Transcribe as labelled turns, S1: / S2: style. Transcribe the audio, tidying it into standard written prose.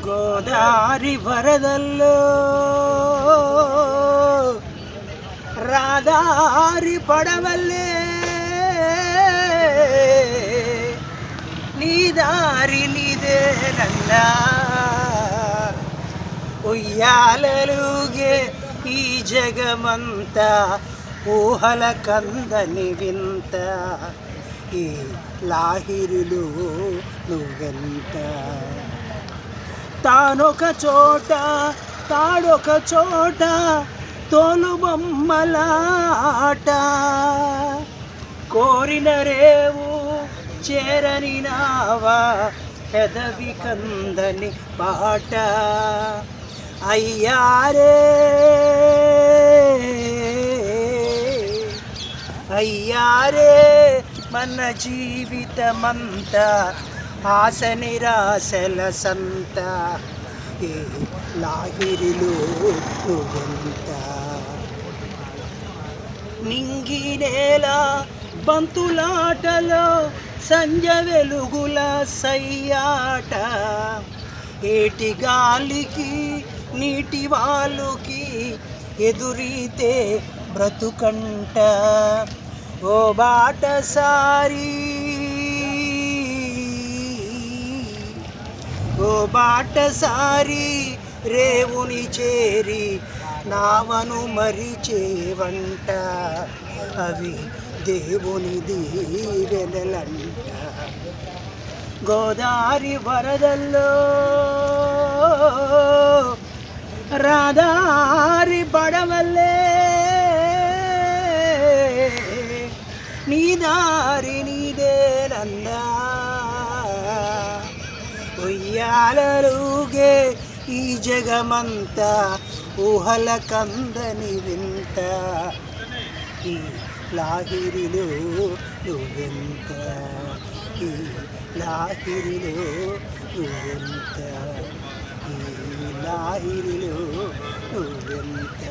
S1: గోదారి వరదల్లో రాదారి పడవల్లే నీ దారి నీదేనన్నా ఉయ్యాలలుగే ఈ జగమంతా ఊహల కందని వింత ఈ లాహిరిలో నువ్వెంత తానొక చోట తాడొక చోట తోలుబొమ్మలాట కోరిన రేవు చేరని నావా పెదవి కందని బాట అయ్యారే అయ్యారే మన జీవితమంతా ఆశ నిరాశల సంత ఈ లాహిరిలో నువ్వెంత నింగి నేల బంతులాటలో సంజ వెలుగుల సయ్యాట ఏటి గాలికి నీటి వాలుకి ఎదురీతే బ్రతుకంట ఓ బాటసారి ఓ బాటసారి రేవుని చేరి నావను మరిచేవంట అవి దేవుని దీవెనలంట గోదారి వరదల్లో రాదారి పడవల్లే నీ దారి నీదేనన్నా ఉయ్యాలలుగే ఈ జగమంతా ఊహల కందని వింత ఈ లాహిరిలో నువ్వెంత ఈ లాహిరిలో నువ్వెంత ఈ లాహిరిలో నువ్వెంత